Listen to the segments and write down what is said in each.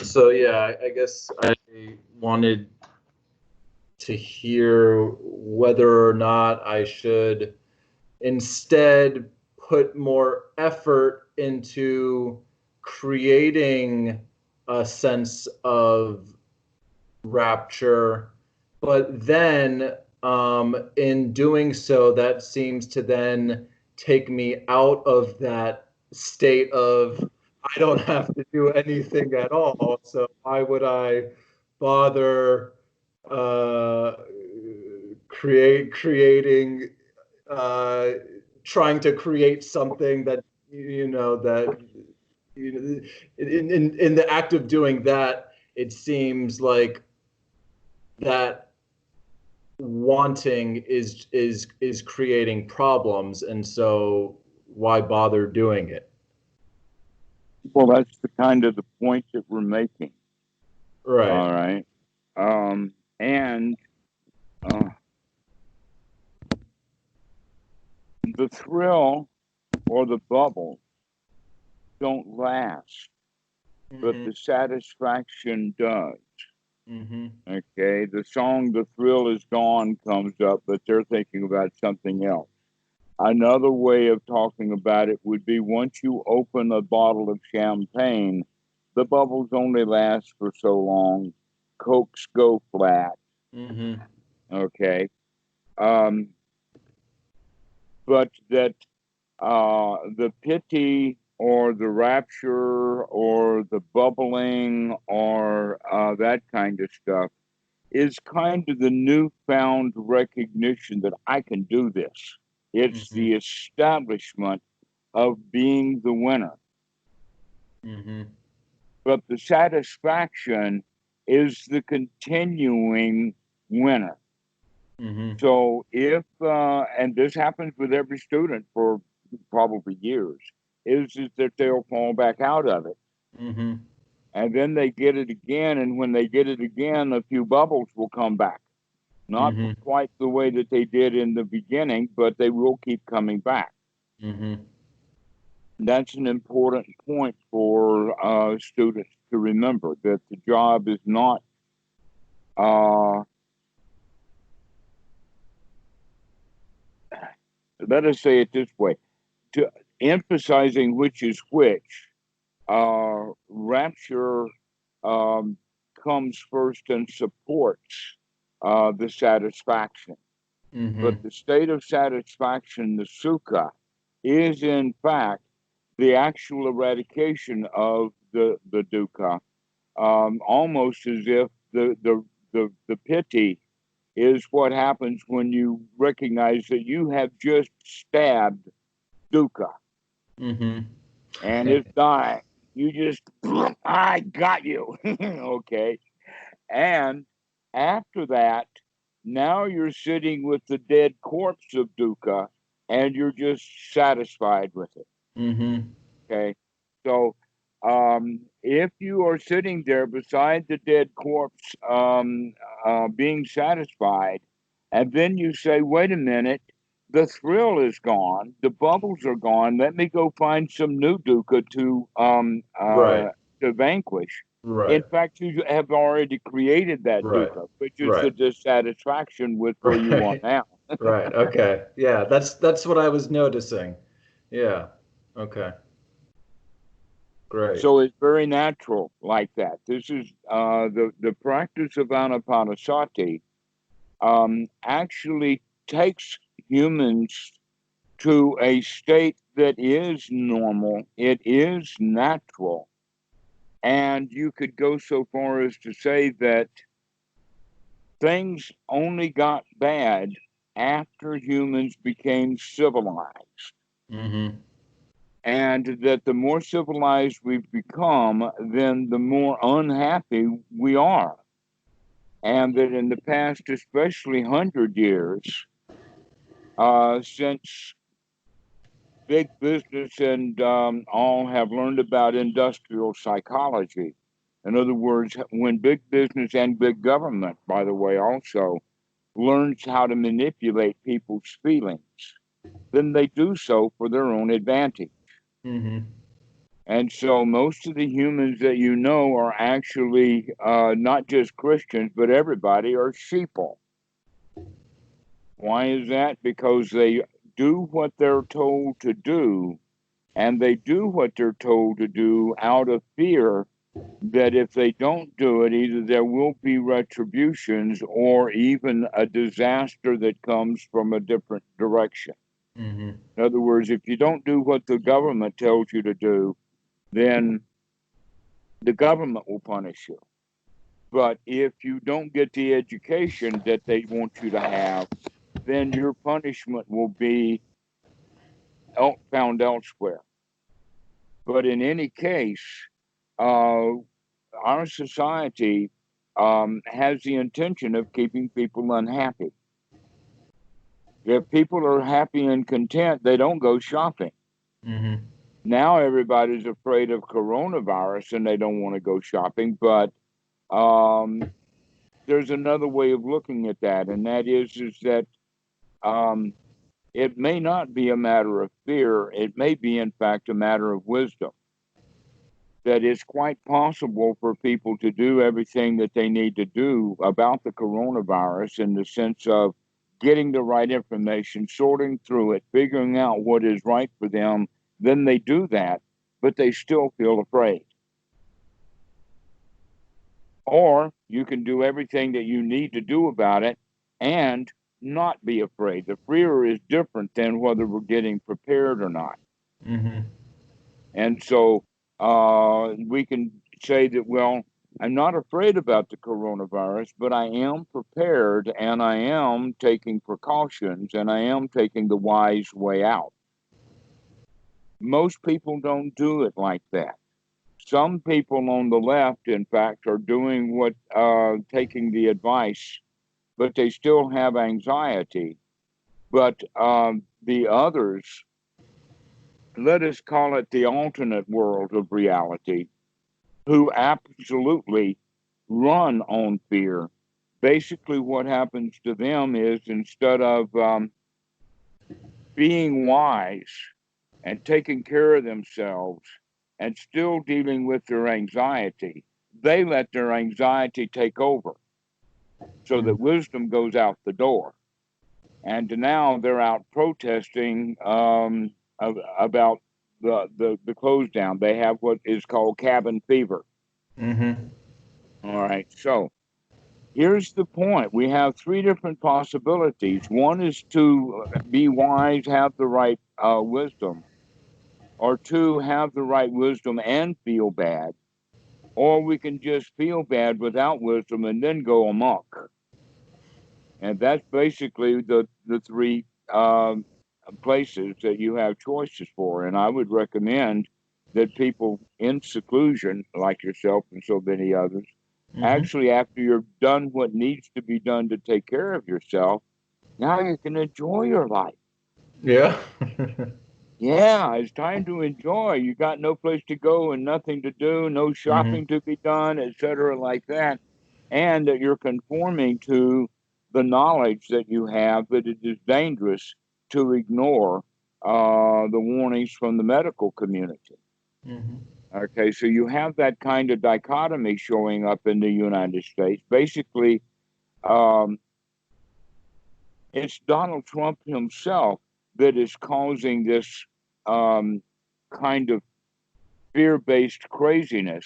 So yeah, I guess I wanted to hear whether or not I should instead put more effort into creating a sense of rapture, but then in doing so, that seems to then take me out of that state of I don't have to do anything at all. So why would I bother uh, creating uh, trying to create something that that you know, in the act of doing that, it seems like that wanting is creating problems, and so why bother doing it? Well, that's the kind of the point that we're making. Right. All right. And uh, the thrill or the bubble don't last, but Mm-hmm. the satisfaction does. Mm-hmm. Okay. The song "The Thrill Is Gone" comes up, but they're thinking about something else. Another way of talking about it would be once you open a bottle of champagne, the bubbles only last for so long. Cokes go flat. Mm-hmm. Okay. Um, but that the pity or the rapture or the bubbling or that kind of stuff is kind of the newfound recognition that I can do this. It's Mm-hmm. the establishment of being the winner. Mm-hmm. But the satisfaction is the continuing winner. Mm-hmm. So if and this happens with every student for probably years, is that they'll fall back out of it, Mm-hmm. and then they get it again, and when they get it again, a few bubbles will come back, not Mm-hmm. quite the way that they did in the beginning, but they will keep coming back. Mm-hmm. That's an important point for students to remember that the job is not. Uh, Let us say it this way: to emphasizing which is which. Rapture um, comes first and supports the satisfaction. But Mm-hmm. the state of satisfaction, the sukha, is in fact the actual eradication of the dukkha, almost as if the piti is what happens when you recognize that you have just stabbed dukkha Mm-hmm. and it's dying. You just, I got you. Okay. And after that, now you're sitting with the dead corpse of dukkha and you're just satisfied with it. Mm-hmm. Okay. So if you are sitting there beside the dead corpse, being satisfied, and then you say, wait a minute, the thrill is gone, the bubbles are gone, let me go find some new dukkha Right. to vanquish. In Right. fact, you have already created that Right. dukkha, which is the Right. dissatisfaction with where you are Right. now. Right. Okay. Yeah, that's what I was noticing. Yeah. Okay. Great. So it's very natural like that. This is the practice of anapanasati actually takes humans to a state that is normal. It is natural, and you could go so far as to say that things only got bad after humans became civilized. Mm-hmm. And that the more civilized we've become, then the more unhappy we are. And that in the past, especially 100 years, since big business and all have learned about industrial psychology. In other words, when big business and big government, by the way, also learns how to manipulate people's feelings, then they do so for their own advantage. Mm-hmm. And so most of the humans that you know are actually not just Christians, but everybody are sheeple. Why is that? Because they do what they're told to do, and they do what they're told to do out of fear that if they don't do it, either there will be retributions or even a disaster that comes from a different direction. Mm-hmm. In other words, if you don't do what the government tells you to do, then the government will punish you. But if you don't get the education that they want you to have, then your punishment will be found elsewhere. But in any case, uh, our society has the intention of keeping people unhappy. If people are happy and content, they don't go shopping. Mm-hmm. Now everybody's afraid of coronavirus and they don't want to go shopping. But um, there's another way of looking at that, and that is that um, it may not be a matter of fear. It may be, in fact, a matter of wisdom. That it's quite possible for people to do everything that they need to do about the coronavirus in the sense of getting the right information, sorting through it, figuring out what is right for them. Then they do that, but they still feel afraid. Or you can do everything that you need to do about it and not be afraid. The fear is different than whether we're getting prepared or not. Mm-hmm. And so we can say that, well, I'm not afraid about the coronavirus, but I am prepared and I am taking precautions and I am taking the wise way out. Most people don't do it like that. Some people on the left, in fact, are doing what, taking the advice, but they still have anxiety. But the others, let us call it the alternate world of reality, who absolutely run on fear. Basically, what happens to them is instead of being wise and taking care of themselves and still dealing with their anxiety, they let their anxiety take over so that wisdom goes out the door. And now they're out protesting about the close down. They have what is called cabin fever. Mm-hmm. All right. So here's the point. We have three different possibilities. One is to be wise, have the right wisdom, or two, have the right wisdom and feel bad, or we can just feel bad without wisdom and then go amok. And that's basically the three places that you have choices for. And I would recommend that people in seclusion, like yourself and so many others, Mm-hmm. actually, after you're done what needs to be done to take care of yourself, now you can enjoy your life. Yeah. Yeah, it's time to enjoy. You got no place to go and nothing to do, no Mm-hmm. shopping to be done, etc., like that. And that you're conforming to the knowledge that you have that it is dangerous to ignore the warnings from the medical community. Mm-hmm. Okay, so you have that kind of dichotomy showing up in the United States. Basically, um, it's Donald Trump himself that is causing this um, kind of fear based craziness.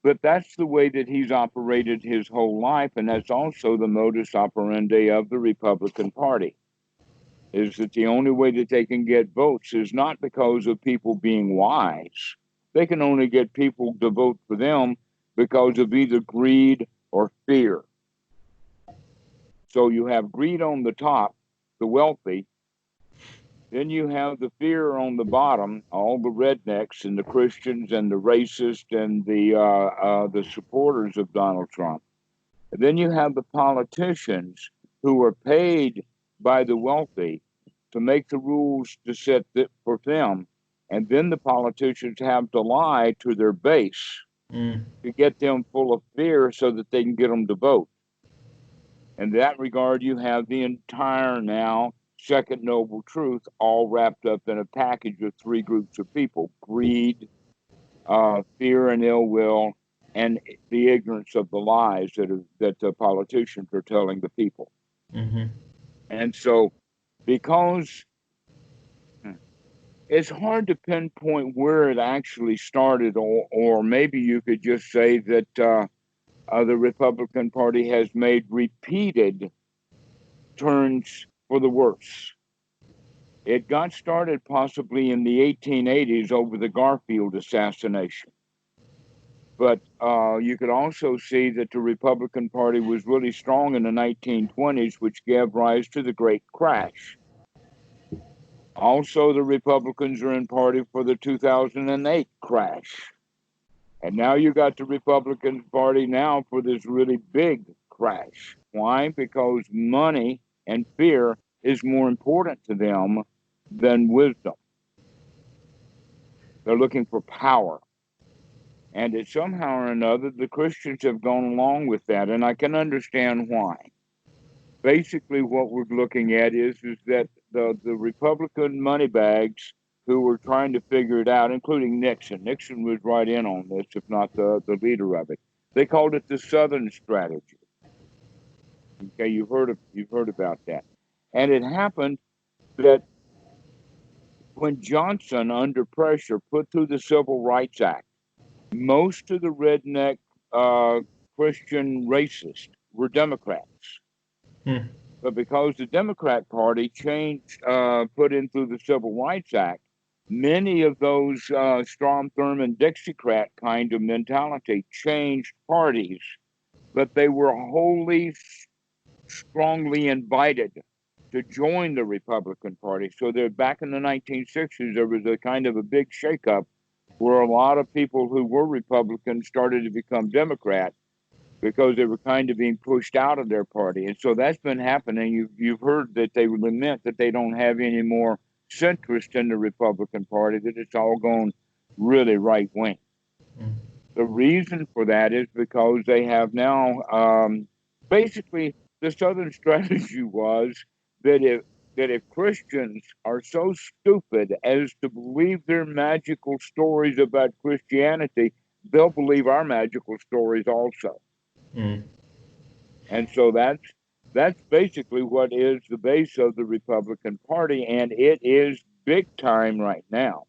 But that's the way that he's operated his whole life. And that's also the modus operandi of the Republican Party. Is that the only way that they can get votes is not because of people being wise. They can only get people to vote for them because of either greed or fear. So you have greed on the top, the wealthy. Then you have the fear on the bottom, all the rednecks and the Christians and the racists and the supporters of Donald Trump. And then you have the politicians who are paid by the wealthy to make the rules to set for them. And then the politicians have to lie to their base Mm. to get them full of fear so that they can get them to vote. In that regard, you have the entire now second noble truth all wrapped up in a package of three groups of people: greed, fear and ill will, and the ignorance of the lies that the politicians are telling the people. Mm-hmm. And so, because it's hard to pinpoint where it actually started, or maybe you could just say that the Republican Party has made repeated turns for the worse. It got started possibly in the 1880s over the Garfield assassination. But you could also see that the Republican Party was really strong in the 1920s, which gave rise to the Great Crash. Also, the Republicans are in party for the 2008 crash. And now you got the Republican Party now for this really big crash. Why? Because money and fear is more important to them than wisdom. They're looking for power. And it somehow or another, the Christians have gone along with that. And I can understand why. Basically, what we're looking at is that the Republican moneybags who were trying to figure it out, including Nixon. Nixon was right in on this, if not the leader of it. They called it the Southern strategy. Okay, you've heard about that. And it happened that when Johnson, under pressure, put through the Civil Rights Act, most of the redneck Christian racists were Democrats. Hmm. But because the Democrat Party put in through the Civil Rights Act, many of those Strom Thurmond Dixiecrat kind of mentality changed parties, but they were wholly strongly invited to join the Republican Party. So that back in the 1960s, there was a kind of a big shakeup where a lot of people who were Republicans started to become Democrat because they were kind of being pushed out of their party. And so that's been happening. You've heard that they lament that they don't have any more centrist in the Republican Party, that it's all gone really right wing. Mm. The reason for that is because they have now basically the Southern strategy was that if Christians are so stupid as to believe their magical stories about Christianity, they'll believe our magical stories also. Mm. And so that's basically what is the base of the Republican Party, and it is big time right now.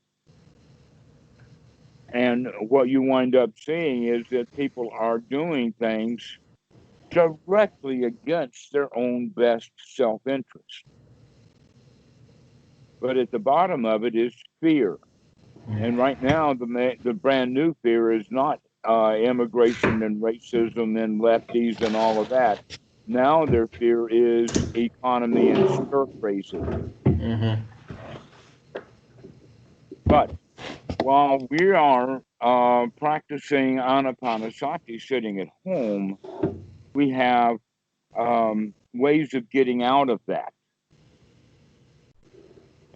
And what you wind up seeing is that people are doing things directly against their own best self-interest. But at the bottom of it is fear. And right now, the brand new fear is not immigration and racism and lefties and all of that. Now their fear is economy and stir crazy. Mm-hmm. But while we are practicing anapanasati sitting at home, we have ways of getting out of that.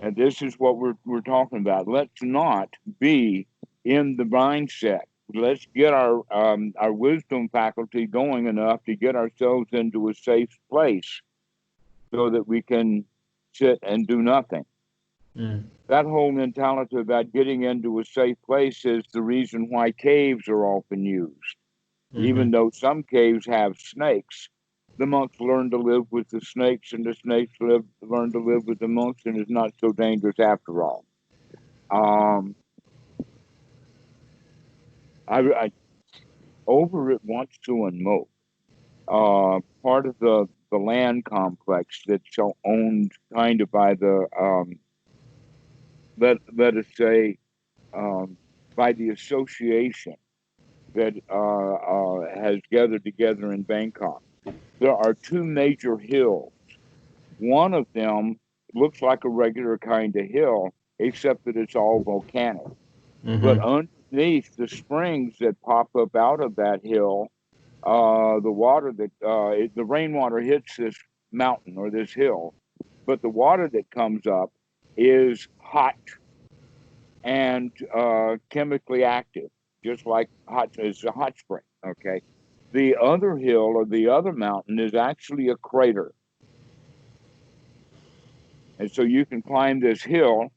And this is what we're talking about. Let's not be in the mindset. Let's get our wisdom faculty going enough to get ourselves into a safe place so that we can sit and do nothing. Mm. That whole mentality about getting into a safe place is the reason why caves are often used. Mm-hmm. Even though some caves have snakes, the monks learn to live with the snakes, and the snakes learn to live with the monks, and it's not so dangerous after all. I over at Wantsu and Moke, part of the land complex that's owned kind of by the let us say by the association that has gathered together in Bangkok. There are two major hills. One of them looks like a regular kind of hill, except that it's all volcanic. But Mm-hmm. underneath the springs that pop up out of that hill, the water the rainwater hits this mountain or this hill, but the water that comes up is hot and chemically active, just like it's a hot spring. Okay, the other hill or the other mountain is actually a crater, and so you can climb this hill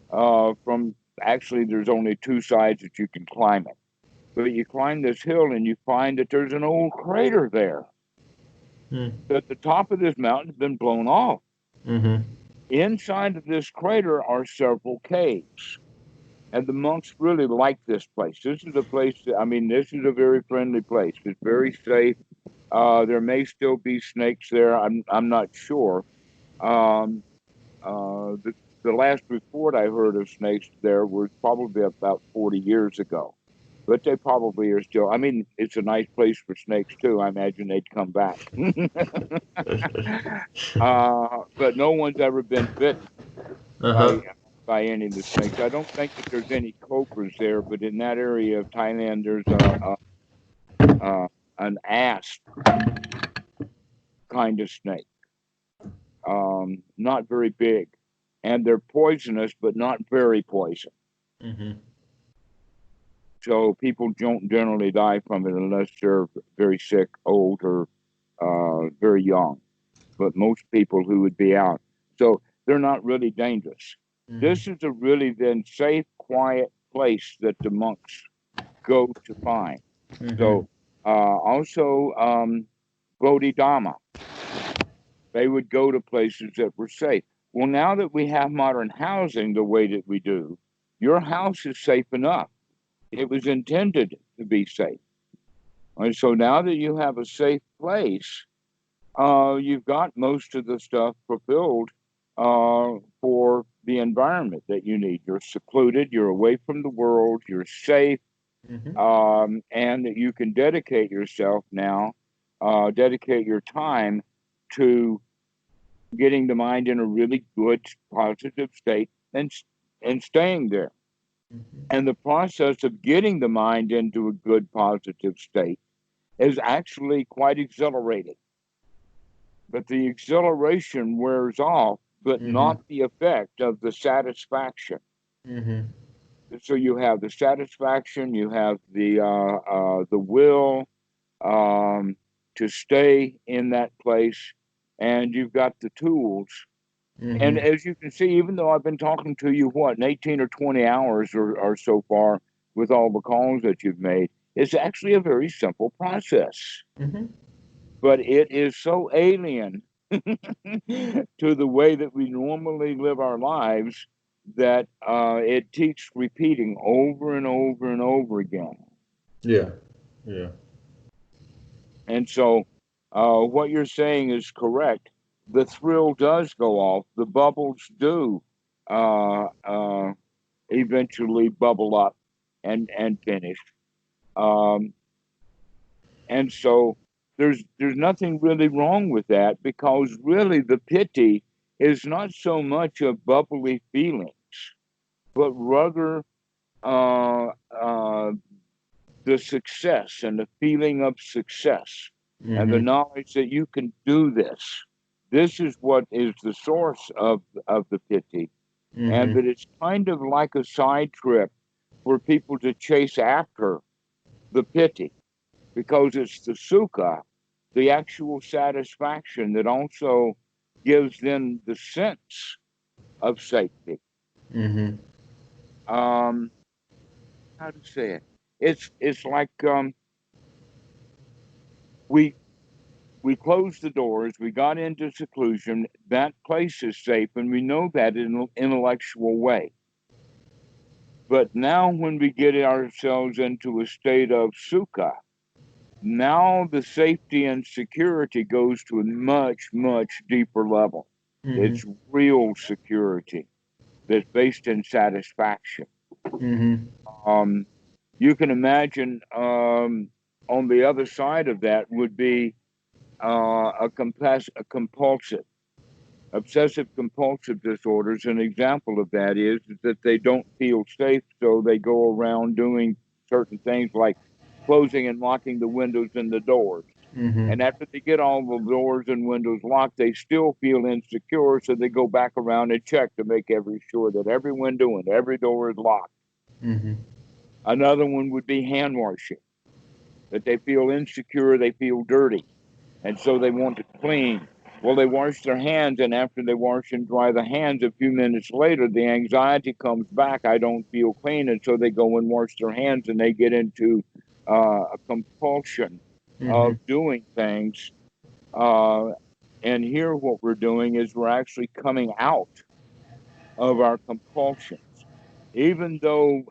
from Actually, there's only two sides that you can climb it. But you climb this hill and you find that there's an old crater there. Hmm. That the top of this mountain has been blown off. Mm-hmm. Inside of this crater are several caves. And the monks really like this place. This is a place that, I mean, this is a very friendly place. It's very safe. There may still be snakes there. I'm not sure. Um, the last report I heard of snakes there was probably about 40 years ago. But they probably are still. I mean, it's a nice place for snakes too. I imagine they'd come back. But no one's ever been bitten Uh-huh. by by any of the snakes. I don't think that there's any cobras there, but in that area of Thailand, there's a an asp kind of snake, not very big, and they're poisonous, but not very poison. Mm-hmm. So people don't generally die from it unless they're very sick, old, or very young. But most people who would be out, so they're not really dangerous. Mm-hmm. This is a really then safe, quiet place that the monks go to find. Mm-hmm. So also Bodhidharma, they would go to places that were safe. Well, now that we have modern housing the way that we do, your house is safe enough. It was intended to be safe. And so now that you have a safe place, you've got most of the stuff fulfilled for the environment that you need. You're secluded, you're away from the world, you're safe, Mm-hmm. and that you can dedicate yourself now, dedicate your time to getting the mind in a really good, positive state and staying there. Mm-hmm. And the process of getting the mind into a good, positive state is actually quite exhilarating. But the exhilaration wears off, but Mm-hmm. not the effect of the satisfaction. Mm-hmm. So you have the satisfaction, you have the will um, to stay in that place, and you've got the tools. And Mm-hmm. as you can see, even though I've been talking to you, what, in 18 or 20 hours or so far with all the calls that you've made, it's actually a very simple process. Mm-hmm. But it is so alien to the way that we normally live our lives that it takes repeating over and over and over again. Yeah. Yeah. And so, what you're saying is correct. The thrill does go off. The bubbles do uh, uh, eventually bubble up and finish. Um, and so, there's nothing really wrong with that because really the pity is not so much of bubbly feelings, but rather uh, uh, the success and the feeling of success and the Mm-hmm. knowledge that you can do this. This is what is the source of the pity, and Mm-hmm. that it's kind of like a side trip for people to chase after the pity because it's the sukha, the actual satisfaction that also gives them the sense of safety. Mm-hmm. Um, how to say it? It's like we we closed the doors, we got into seclusion. That place is safe, and we know that in an intellectual way. But now, when we get ourselves into a state of sukha, now the safety and security goes to a much, much deeper level. Mm-hmm. It's real security that's based in satisfaction. Mm-hmm. Um, you can imagine on the other side of that would be a compulsive obsessive compulsive disorders. An example of that is that they don't feel safe, so they go around doing certain things like closing and locking the windows and the doors. Mm-hmm. And after they get all the doors and windows locked, they still feel insecure, so they go back around and check to make every sure that every window and every door is locked. Mm-hmm. Another one would be hand washing, that they feel insecure, they feel dirty, and so they want to clean Well, they wash their hands, and after they wash and dry the hands, a few minutes later, the anxiety comes back. I don't feel clean, and so they go and wash their hands, and they get into a compulsion Mm-hmm. of doing things. Uh, and here, what we're doing is we're actually coming out of our compulsions. Even though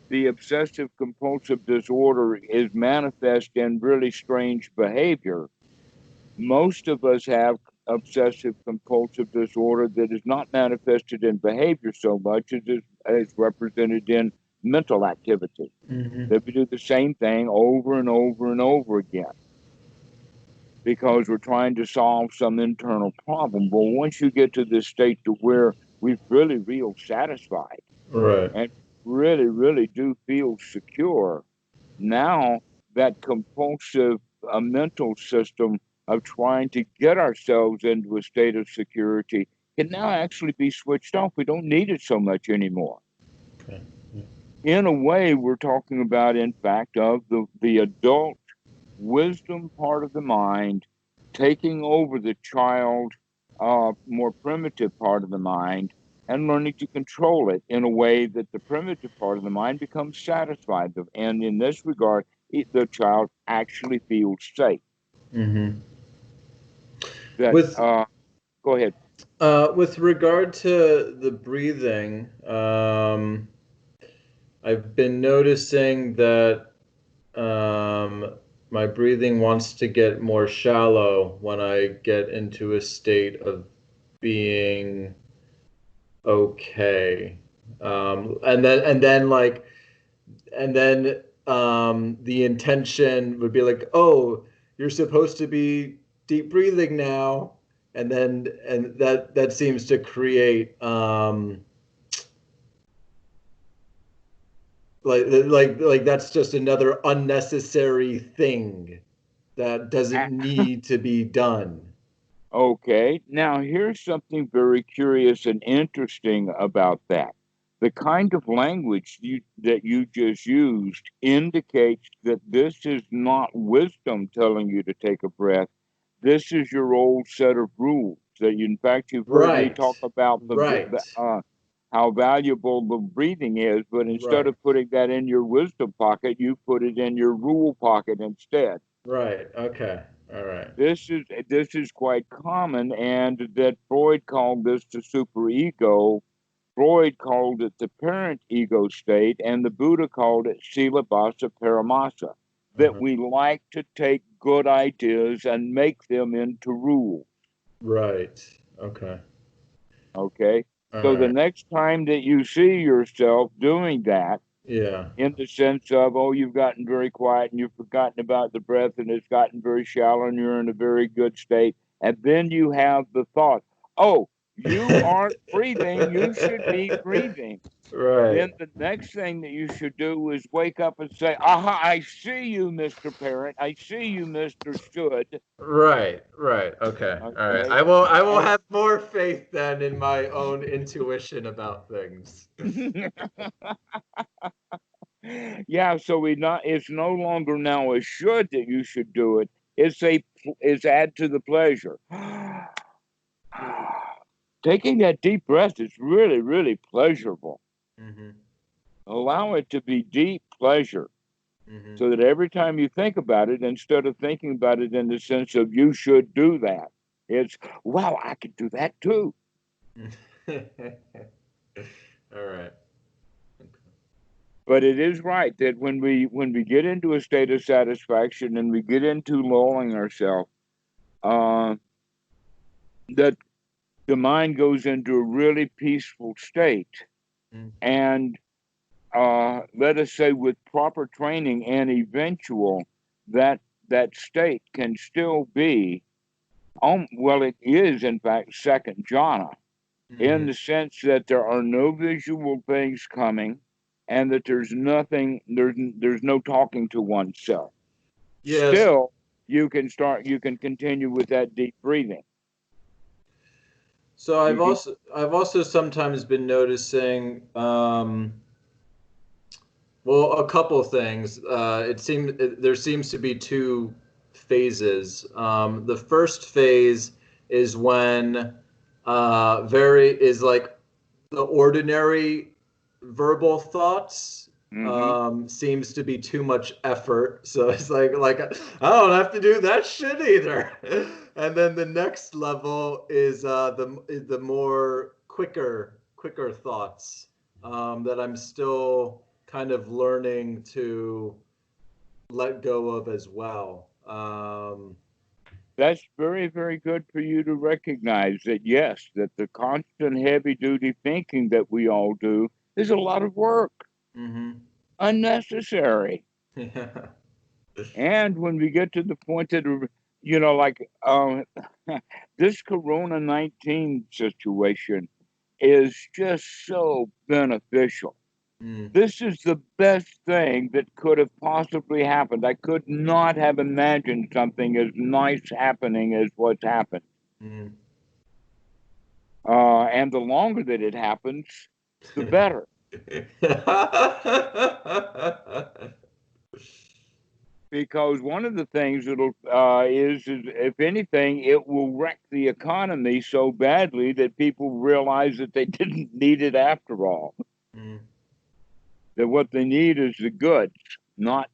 the obsessive compulsive disorder is manifest in really strange behavior, most of us have obsessive compulsive disorder that is not manifested in behavior so much as is represented in mental activity. Mm-hmm. That we do the same thing over and over and over again because we're trying to solve some internal problem. But once you get to this state to where we really feel satisfied Right. and really, really do feel secure, now that compulsive mental system of trying to get ourselves into a state of security can now actually be switched off. We don't need it so much anymore. Okay. In a way, we're talking about, in fact, of the adult wisdom part of the mind taking over the child, more primitive part of the mind, and learning to control it in a way that the primitive part of the mind becomes satisfied. And in this regard, the child actually feels safe. Mm-hmm. That With Go ahead. with regard to the breathing, I've been noticing that my breathing wants to get more shallow when I get into a state of being okay. And then the intention would be like, oh, you're supposed to be deep breathing now, and that seems to create like that's just another unnecessary thing that doesn't need to be done. Okay, now here's something very curious and interesting about that. The kind of language that you just used indicates that this is not wisdom telling you to take a breath. This is your old set of rules that in fact you've heard me Right. talk about Right. how valuable the breathing is, but instead Right. of putting that in your wisdom pocket, you put it in your rule pocket instead. Right. Okay. All right. This is quite common, and that Freud called this the superego. Freud called it the parent ego state, and the Buddha called it silabhasa paramasa. That Uh-huh. we like to take good ideas and make them into rules. Right. Okay. Okay, All so the right. next time that you see yourself doing that, Yeah. in the sense of, oh, you've gotten very quiet and you've forgotten about the breath and it's gotten very shallow and you're in a very good state. And then you have the thought, oh, you aren't breathing. You should be breathing. Right. Then the next thing that you should do is wake up and say, aha, I see you, Mr. Parent. I see you, Mr. Should. Right. Right. Okay. All right. Okay. I will And have more faith then in my own intuition about things. yeah, so it's no longer now a should that you should do it. It's add to the pleasure. Taking that deep breath is really, really pleasurable. Mm-hmm. Allow it to be deep pleasure Mm-hmm. so that every time you think about it, instead of thinking about it in the sense of you should do that, it's, wow, I could do that too. All right. But it is right that when we get into a state of satisfaction and we get into lulling ourselves, uh, that the mind goes into a really peaceful state. Mm. And let us say with proper training and eventual, that that state can still be, well, it is in fact second jhana in Mm-hmm. the sense that there are no visual things coming and that there's no talking to oneself. Yes. Still, you can continue with that deep breathing. So You can I've also sometimes been noticing well, a couple things. There seems to be two phases. The first phase is when is like the ordinary verbal thoughts seems to be too much effort. So it's like I don't have to do that shit either. And then the next level is the more quicker thoughts that I'm still kind of learning to let go of as well. That's very, very good for you to recognize that, yes, that the constant heavy duty thinking that we all do is a lot of work, unnecessary. Yeah. And when we get to the point that, like this Corona-19 situation is just so beneficial. This is the best thing that could have possibly happened. I could not have imagined something as nice happening as what's happened. And the longer that it happens, the better. Because one of the things that'll is if anything, it will wreck the economy so badly that people realize that they didn't need it after all. That what they need is the goods, not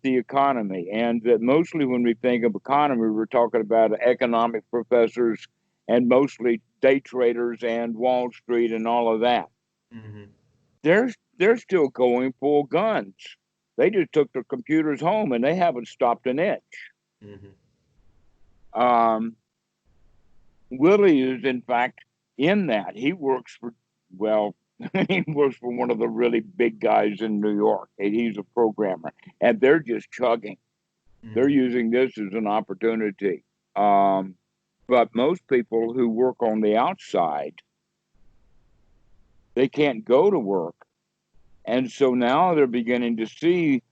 the economy. And that mostly when we think of economy, we're talking about economic professors and mostly day traders and Wall Street and all of that. They're still going full guns. They just took their computers home and they haven't stopped an inch. Willie is in fact in that. He works for he works for one of the really big guys in New York. He's a programmer, and they're just chugging. They're using this as an opportunity. But most people who work on the outside, they can't go to work. And so now they're beginning to see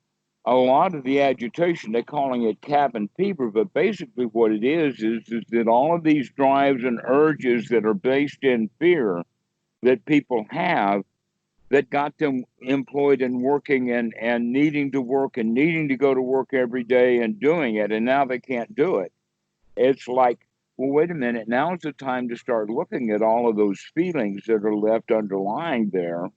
a lot of the agitation. They're calling it cabin fever, but basically what it is that all of these drives and urges that are based in fear that people have that got them employed and working and needing to work and needing to go to work every day and doing it, and now they can't do it. It's like, well, wait a minute, now's the time to start looking at all of those feelings that are left underlying there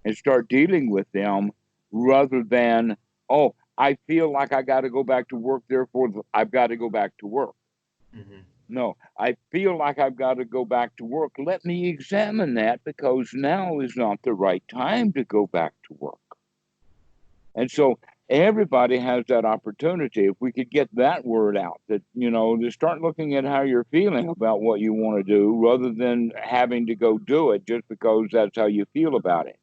and start dealing with them rather than, oh, I feel like I got to go back to work, therefore I've got to go back to work. No, I feel like I've got to go back to work. Let me examine that because now is not the right time to go back to work. And so everybody has that opportunity. If we could get that word out, that, to start looking at how you're feeling about what you want to do rather than having to go do it just because that's how you feel about it.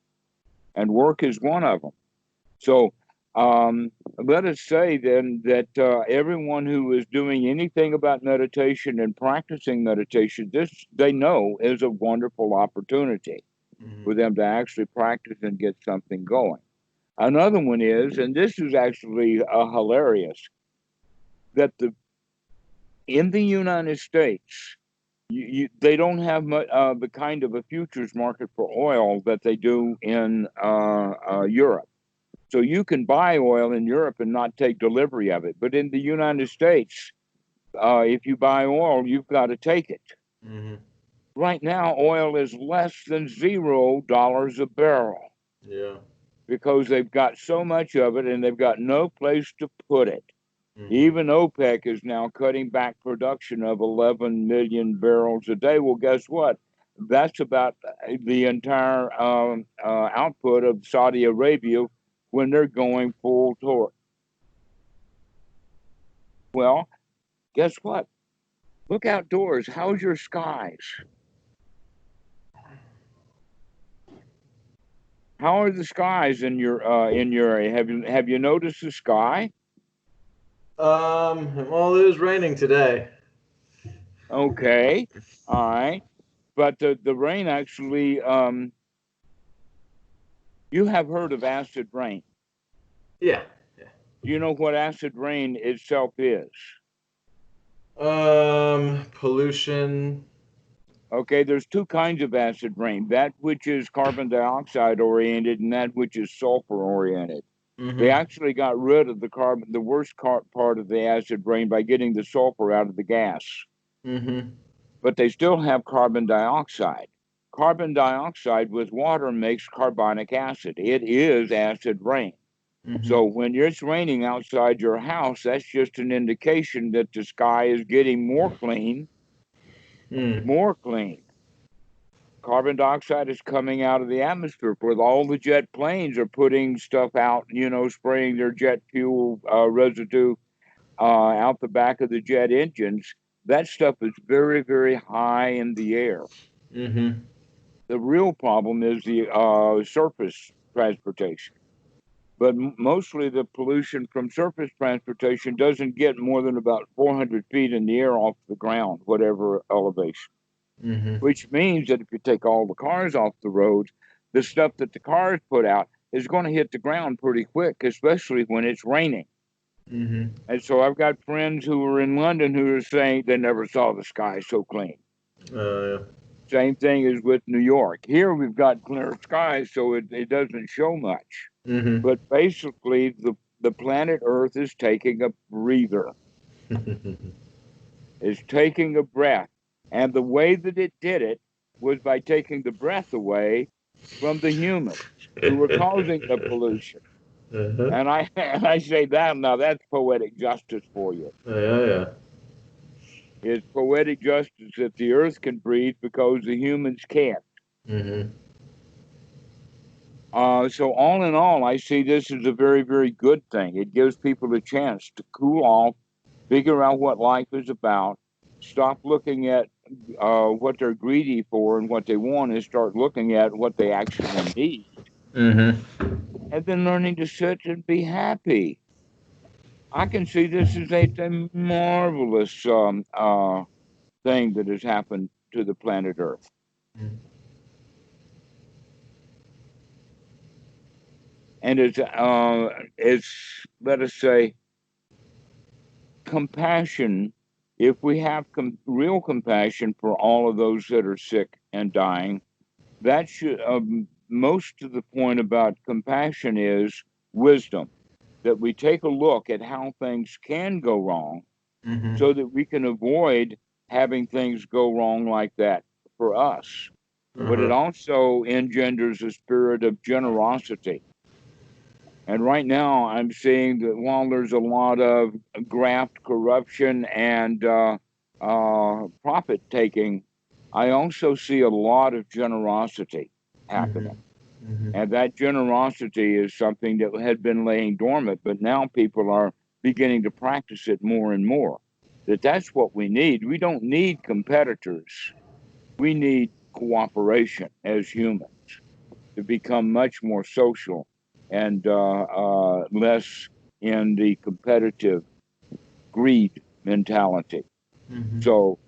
And work is one of them. So let us say then that everyone who is doing anything about meditation and practicing meditation, this they know is a wonderful opportunity for them to actually practice and get something going. Another one is, and this is actually hilarious, that in the United States, they don't have the kind of a futures market for oil that they do in Europe. So you can buy oil in Europe and not take delivery of it. But in the United States, if you buy oil, you've got to take it. Right now, oil is less than $0 a barrel. Yeah. Because they've got so much of it and they've got no place to put it. Even OPEC is now cutting back production of 11 million barrels a day. Well, guess what? That's about the entire output of Saudi Arabia when they're going full torque. Well, guess what? Look outdoors. How's your skies? How are the skies in your area? Have you noticed the sky? Well, it was raining today. Okay, all right, but the rain actually, you have heard of acid rain. Yeah. Do you know what acid rain itself is? Pollution. Okay, there's two kinds of acid rain, that which is carbon dioxide oriented and that which is sulfur oriented. They actually got rid of the worst part of the acid rain by getting the sulfur out of the gas. but they still have carbon dioxide. Carbon dioxide with water makes carbonic acid. It is acid rain. Mm-hmm. So when it's raining outside your house, that's just an indication that the sky is getting more clean, more clean. Carbon dioxide is coming out of the atmosphere where all the jet planes are putting stuff out, spraying their jet fuel residue out the back of the jet engines. That stuff is very, very high in the air. Mm-hmm. The real problem is the surface transportation. But mostly the pollution from surface transportation doesn't get more than about 400 feet in the air off the ground, whatever elevation. Mm-hmm. Which means that if you take all the cars off the road, the stuff that the cars put out is going to hit the ground pretty quick, especially when it's raining. Mm-hmm. And so I've got friends who are in London who are saying they never saw the sky so clean. Yeah. Same thing as with New York. Here we've got clear skies, so it doesn't show much. Mm-hmm. But basically, the planet Earth is taking a breather. It's taking a breath. And the way that it did it was by taking the breath away from the humans who were causing the pollution. Uh-huh. And I say that now, that's poetic justice for you. Yeah. It's poetic justice that the earth can breathe because the humans can't. Mm-hmm. So all in all, I see this as a very, very good thing. It gives people a chance to cool off, figure out what life is about, stop looking at what they're greedy for and what they want, and start looking at what they actually need. Mm-hmm. And then learning to sit and be happy. I can see this as a marvelous thing that has happened to the planet Earth. Mm-hmm. And it's let us say, compassion. If we have real compassion for all of those that are sick and dying, that should most of the point about compassion is wisdom. That we take a look at how things can go wrong, Mm-hmm. so that we can avoid having things go wrong like that for us. But it also engenders a spirit of generosity. And right now, I'm seeing that while there's a lot of graft, corruption, and profit taking, I also see a lot of generosity happening. Mm-hmm. And that generosity is something that had been laying dormant, but now people are beginning to practice it more and more. That's what we need. We don't need competitors. We need cooperation as humans to become much more social and less in the competitive greed mentality. Mm-hmm. So,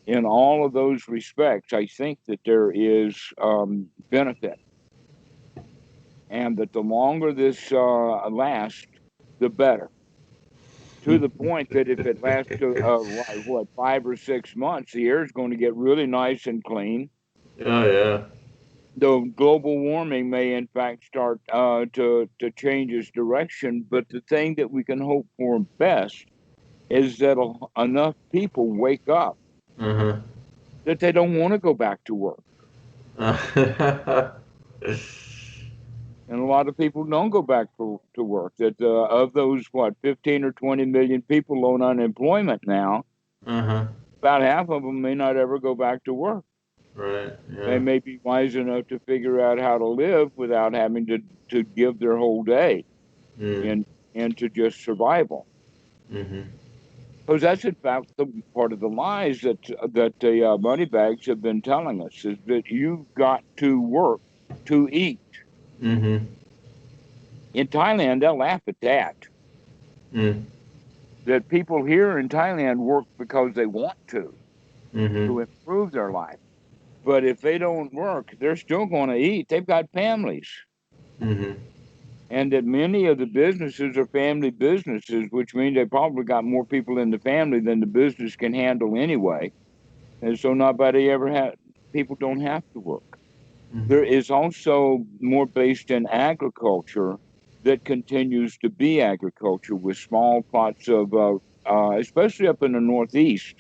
in all of those respects, I think that there is benefit, and that the longer this lasts, the better. To the point that if it lasts what 5 or 6 months, the air is going to get really nice and clean. Yeah. Though global warming may in fact start to change its direction, but the thing that we can hope for best is that enough people wake up Uh-huh. that they don't want to go back to work. And a lot of people don't go back to work. That of those 15 or 20 million people on unemployment now, about half of them may not ever go back to work. Right. Yeah. They may be wise enough to figure out how to live without having to give their whole day into just survival. Because that's in fact the part of the lies that the money bags have been telling us, is that you've got to work to eat. In Thailand, they'll laugh at that. That people here in Thailand work because they want to improve their life. But if they don't work, they're still going to eat. They've got families. And that many of the businesses are family businesses, which means they probably got more people in the family than the business can handle anyway. And so people don't have to work. There is also more based in agriculture that continues to be agriculture with small plots of, especially up in the Northeast,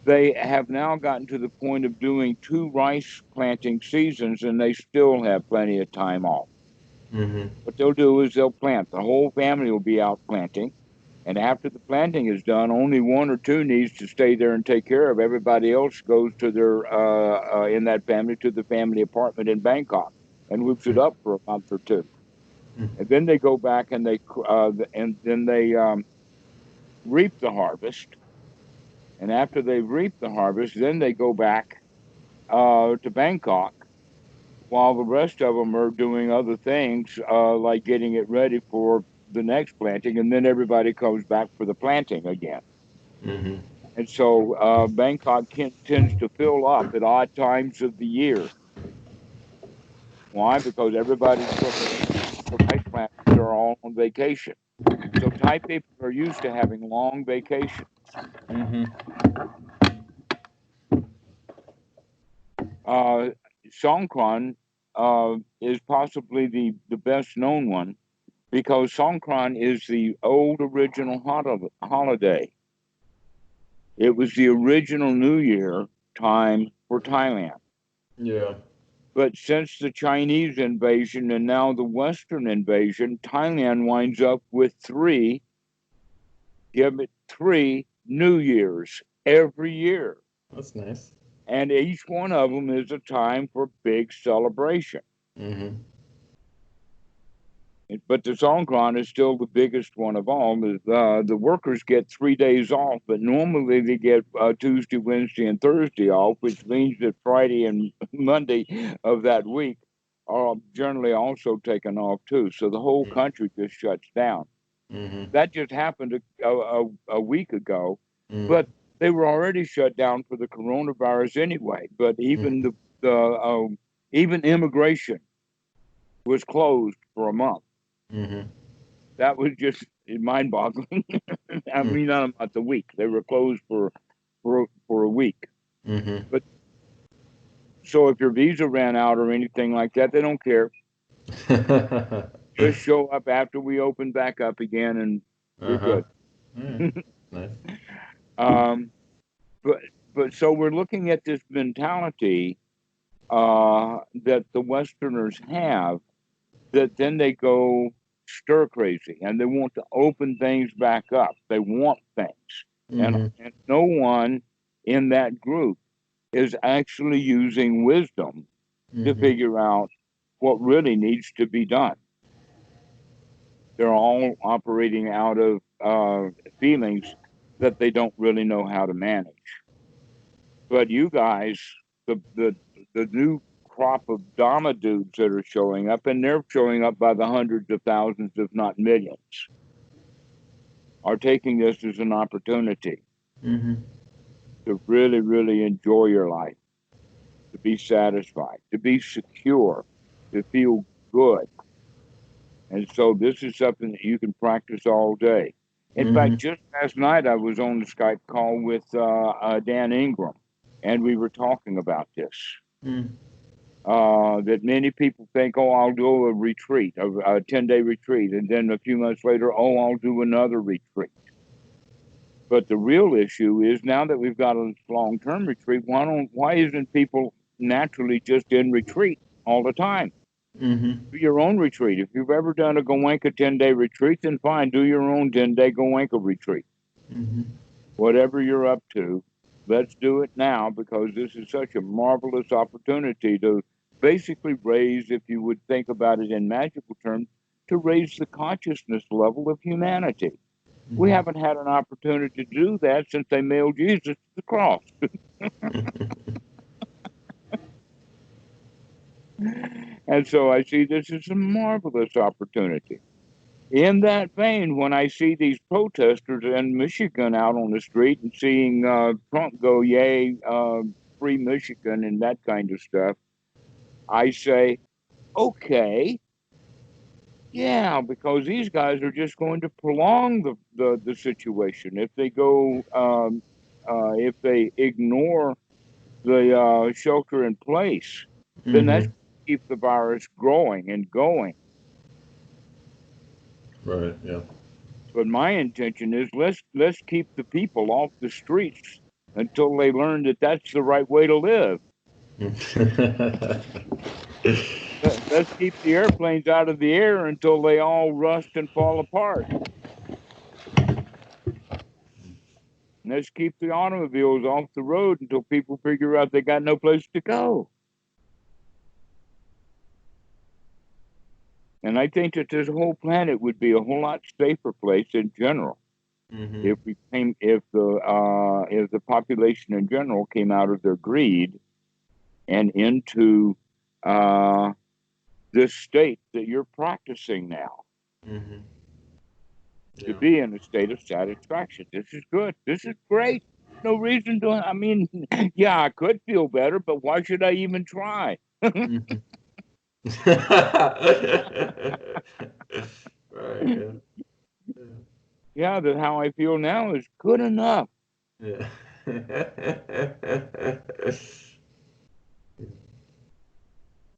They have now gotten to the point of doing 2 rice planting seasons, and they still have plenty of time off. Mm-hmm. What they'll do is they'll plant. The whole family will be out planting. And after the planting is done, only 1 or 2 needs to stay there and take care of. Everybody else goes to their, in that family, to the family apartment in Bangkok and whips it up for a month or 2. Mm-hmm. And then they go back and they reap the harvest. And after they reap the harvest, then they go back to Bangkok while the rest of them are doing other things, like getting it ready for the next planting. And then everybody comes back for the planting again. Mm-hmm. And so Bangkok tends to fill up at odd times of the year. Why? Because everybody's the rice planters are all on vacation. So Thai people are used to having long vacations. Mm-hmm. Songkran is possibly the best known one because Songkran is the old original holiday. It was the original New Year time for Thailand. Yeah. But since the Chinese invasion and now the Western invasion, Thailand winds up with 3 New Years every year. That's nice. And each one of them is a time for big celebration. Mm-hmm. But the Songkran is still the biggest one of all. The workers get 3 days off, but normally they get Tuesday, Wednesday, and Thursday off, which means that Friday and Monday of that week are generally also taken off too. So the whole country just shuts down. Mm-hmm. That just happened a week ago, Mm-hmm. but they were already shut down for the coronavirus anyway. But even even immigration was closed for a month. Mm-hmm. That was just mind-boggling. I mean, not about the week; they were closed for a week. Mm-hmm. But so if your visa ran out or anything like that, they don't care. Just show up after we open back up again, and you're Uh-huh. good. Yeah. Nice. um, but but so we're looking at this mentality that the Westerners have, that then they go stir crazy and they want to open things back up. They want things. Mm-hmm. And no one in that group is actually using wisdom to Mm-hmm. figure out what really needs to be done. They're all operating out of feelings that they don't really know how to manage. But you guys, the new crop of Dhamma dudes that are showing up, and they're showing up by the hundreds of thousands, if not millions, are taking this as an opportunity Mm-hmm. to really, really enjoy your life, to be satisfied, to be secure, to feel good. And so this is something that you can practice all day. In fact, Mm-hmm. just last night I was on the Skype call with Dan Ingram, and we were talking about this. Mm-hmm. That many people think, oh, I'll do a retreat, a 10-day retreat, and then a few months later, oh, I'll do another retreat. But the real issue is now that we've got a long-term retreat, why isn't people naturally just in retreat all the time? Mm-hmm. Do your own retreat. If you've ever done a Goenka 10-day retreat, then fine, do your own 10-day Goenka retreat. Mm-hmm. Whatever you're up to, let's do it now because this is such a marvelous opportunity to basically raise, if you would think about it in magical terms, to raise the consciousness level of humanity. We Mm-hmm. haven't had an opportunity to do that since they nailed Jesus to the cross. And so I see this as a marvelous opportunity. In that vein, when I see these protesters in Michigan out on the street and seeing Trump go, yay, free Michigan and that kind of stuff, I say, okay, yeah, because these guys are just going to prolong the situation. If they go, if they ignore the shelter in place, then that's Mm-hmm. keep the virus growing and going. Right. Yeah. But my intention is let's keep the people off the streets until they learn that that's the right way to live. Let's keep the airplanes out of the air until they all rust and fall apart. Let's keep the automobiles off the road until people figure out they got no place to go. And I think that this whole planet would be a whole lot safer place in general if the population in general came out of their greed and into this state that you're practicing now. To be in a state of satisfaction. This is good. This is great. No reason to, I mean, yeah, I could feel better, but why should I even try? Right, yeah. Yeah, that how I feel now is good enough. Yeah.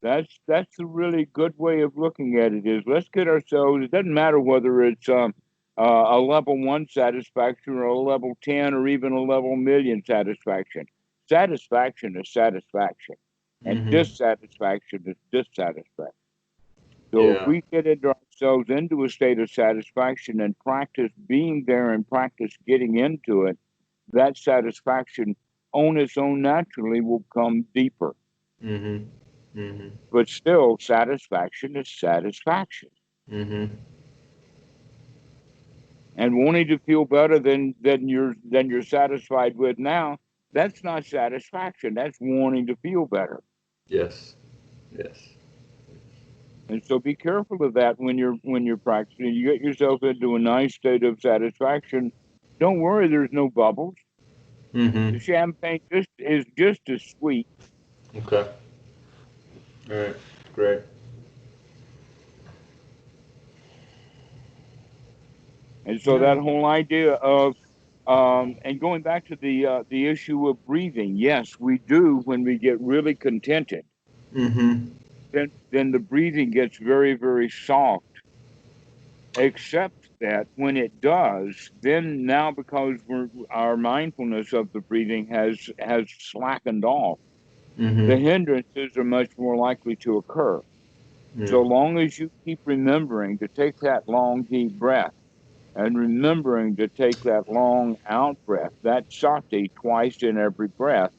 That's a really good way of looking at it. Is let's get ourselves. It doesn't matter whether it's a level 1 satisfaction or a level 10 or even a level million satisfaction. Satisfaction is satisfaction, and dissatisfaction is dissatisfaction. So if we get ourselves into a state of satisfaction and practice being there and practice getting into it, that satisfaction on its own naturally will come deeper. But still, satisfaction is satisfaction. And wanting to feel better than you're satisfied with now, that's not satisfaction. That's wanting to feel better. Yes. And so be careful of that when you're practicing. You get yourself into a nice state of satisfaction. Don't worry, there's no bubbles. The champagne is just as sweet. Okay. All right. Great. And so that whole idea of and going back to the issue of breathing, yes, we do when we get really contented. Then the breathing gets very, very soft. Except that when it does, then now because our mindfulness of the breathing has slackened off, the hindrances are much more likely to occur. So long as you keep remembering to take that long, deep breath and remembering to take that long out breath, that sati twice in every breath,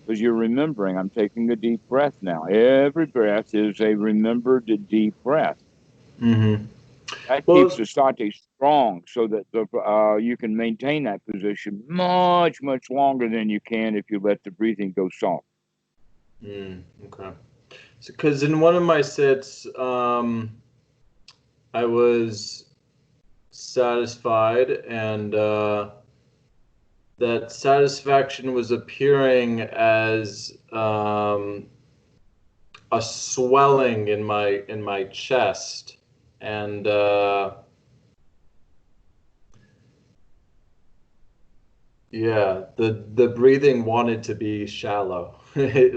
because you're remembering, I'm taking a deep breath now. Every breath is a remembered deep breath. That keeps the sati strong so that you can maintain that position much, much longer than you can if you let the breathing go soft. Okay. Because in one of my sits, I was satisfied, and that satisfaction was appearing as a swelling in my chest, and yeah, the breathing wanted to be shallow. If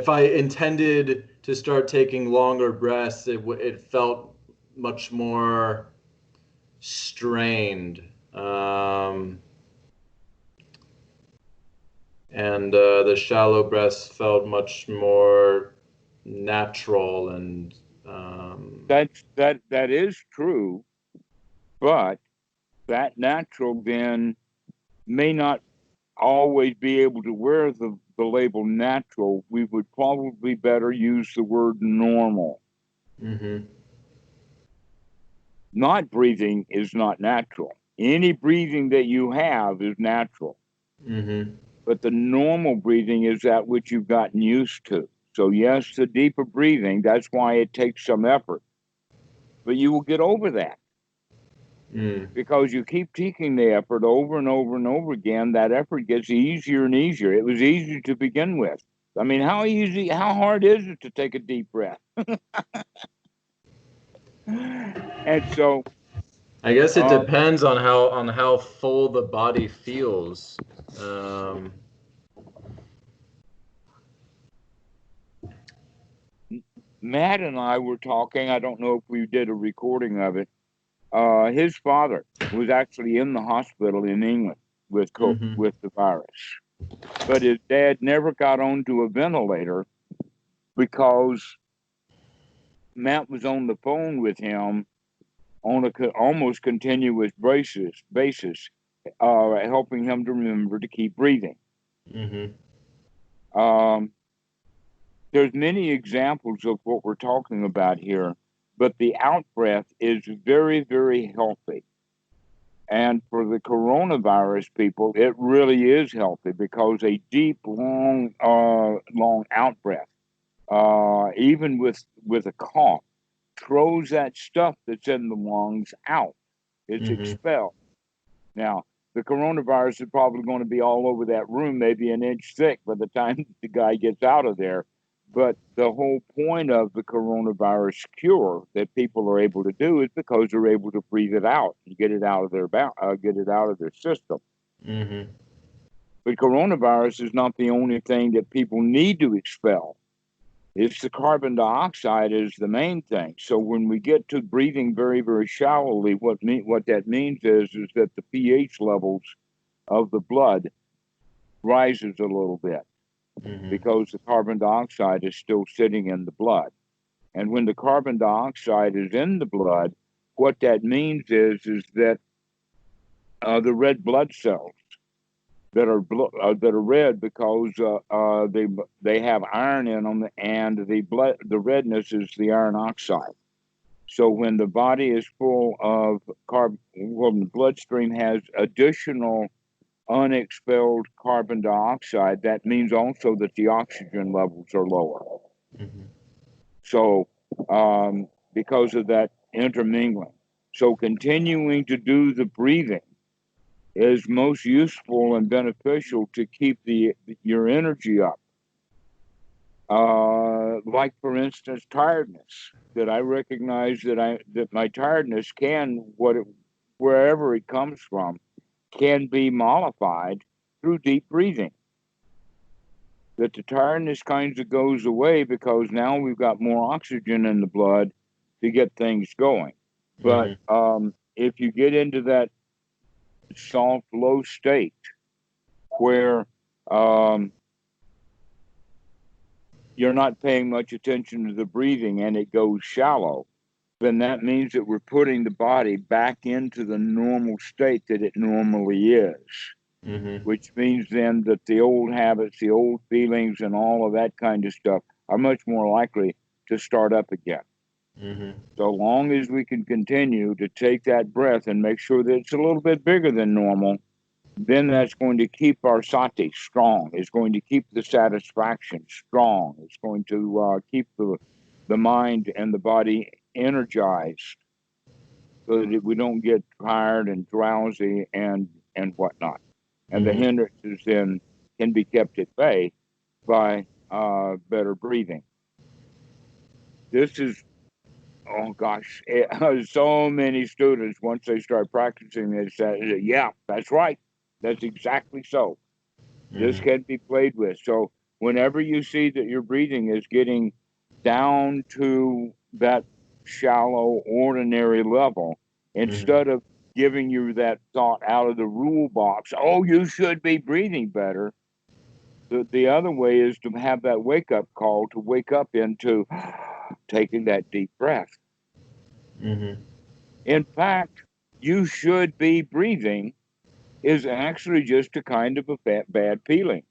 I intended to start taking longer breaths, it felt much more strained, and the shallow breaths felt much more natural, and that is true, but that natural then may not always be able to wear the label natural. We would probably better use the word normal. Not breathing is not natural. Any breathing that you have is natural. But the normal breathing is that which you've gotten used to. So yes, the deeper breathing, that's why it takes some effort. But you will get over that. Because you keep taking the effort over and over and over again, that effort gets easier and easier. It was easy to begin with. I mean, how hard is it to take a deep breath? And so I guess it depends on how full the body feels. Matt and I were talking, I don't know if we did a recording of it, His father was actually in the hospital in England Mm-hmm. with the virus, but his dad never got onto a ventilator because Matt was on the phone with him on a almost continuous basis, helping him to remember to keep breathing. Mm-hmm. Um, there's many examples of what we're talking about here, but the out breath is very, very healthy. And for the coronavirus people, it really is healthy because a deep, long out breath, even with a cough, throws that stuff that's in the lungs out. It's Mm-hmm. expelled. Now, the coronavirus is probably going to be all over that room, maybe an inch thick by the time the guy gets out of there. But the whole point of the coronavirus cure that people are able to do is because they're able to breathe it out and get it out of their system. Mm-hmm. But coronavirus is not the only thing that people need to expel. It's the carbon dioxide is the main thing. So when we get to breathing very, very shallowly, what that means is that the pH levels of the blood rises a little bit Mm-hmm. because the carbon dioxide is still sitting in the blood. And when the carbon dioxide is in the blood, what that means is that the red blood cells that are red because they have iron in them, and the redness is the iron oxide. So when the body is full of when the bloodstream has additional unexpelled carbon dioxide, that means also that the oxygen levels are lower. Mm-hmm. So because of that intermingling, so continuing to do the breathing is most useful and beneficial to keep your energy up. Like for instance, tiredness. That I recognize that my tiredness wherever it comes from, can be mollified through deep breathing. That the tiredness kind of goes away because now we've got more oxygen in the blood to get things going. But Mm-hmm. if you get into that soft, low state where um, you're not paying much attention to the breathing and it goes shallow, then that means that we're putting the body back into the normal state that it normally is, Mm-hmm. which means then that the old habits, the old feelings, and all of that kind of stuff are much more likely to start up again. Mm-hmm. So long as we can continue to take that breath and make sure that it's a little bit bigger than normal, then that's going to keep our sati strong. It's going to keep the satisfaction strong. It's going to keep the mind and the body energized so that we don't get tired and drowsy and whatnot. And the Mm-hmm. hindrances then can be kept at bay by better breathing. This is, oh gosh, so many students, once they start practicing, they say, yeah, that's right. That's exactly so. This Mm-hmm. can be played with. So whenever you see that your breathing is getting down to that shallow, ordinary level, Mm-hmm. instead of giving you that thought out of the rule box, oh, you should be breathing better. The other way is to have that wake up call to wake up into taking that deep breath. Mm-hmm. In fact, you should be breathing is actually just a kind of a bad feeling.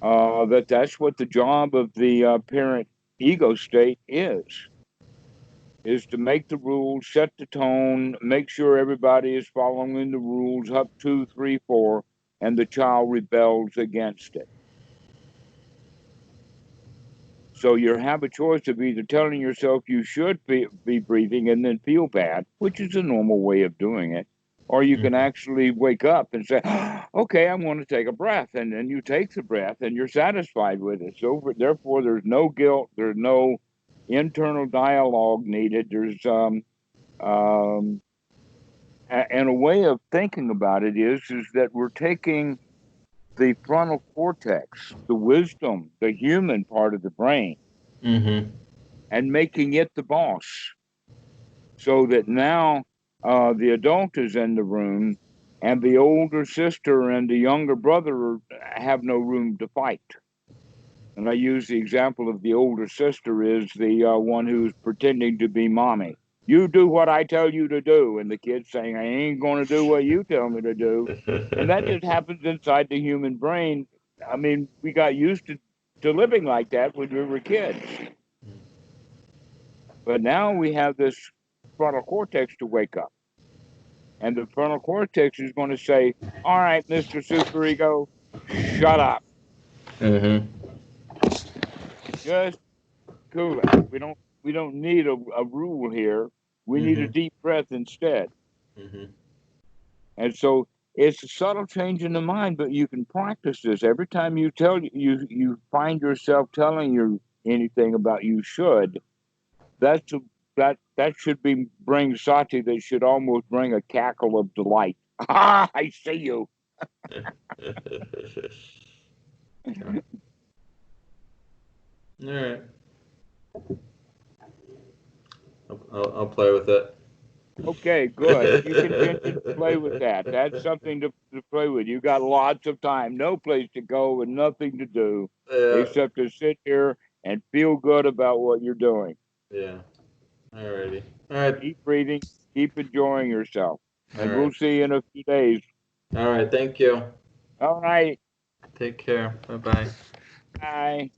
That's what the job of the parent ego state is to make the rules, set the tone, make sure everybody is following the rules up 2, 3, 4, and the child rebels against it. So you have a choice of either telling yourself you should be breathing and then feel bad, which is a normal way of doing it, or you can Mm-hmm. actually wake up and say, okay, I'm going to take a breath. And then you take the breath and you're satisfied with it. So therefore, there's no guilt. There's no internal dialogue needed. Um, and a way of thinking about it is that we're taking the frontal cortex, the wisdom, the human part of the brain, Mm-hmm. and making it the boss. so that now the adult is in the room, and the older sister and the younger brother have no room to fight. And I use the example of the older sister is the one who's pretending to be mommy. You do what I tell you to do, and the kid's saying, I ain't going to do what you tell me to do. And that just happens inside the human brain. I mean, we got used to living like that when we were kids. But now we have this frontal cortex to wake up. And the frontal cortex is going to say, all right, Mr. Superego, shut up. Mm-hmm. Just cool it. We don't need a rule here. We need a Mm-hmm. deep breath instead. Mm-hmm. And so it's a subtle change in the mind, but you can practice this every time you find yourself telling you anything about you should. That's a, that should be bring sati. That should almost bring a cackle of delight. Ah, I see you. All right. I'll play with it. Okay, good. You continue to play with that. That's something to play with. You got lots of time, no place to go, and nothing to do Yeah. except to sit here and feel good about what you're doing. Yeah. All righty. All right. Keep breathing, keep enjoying yourself, All and we'll right. see you in a few days. All right. Thank you. All right. Take care. Bye bye. Bye.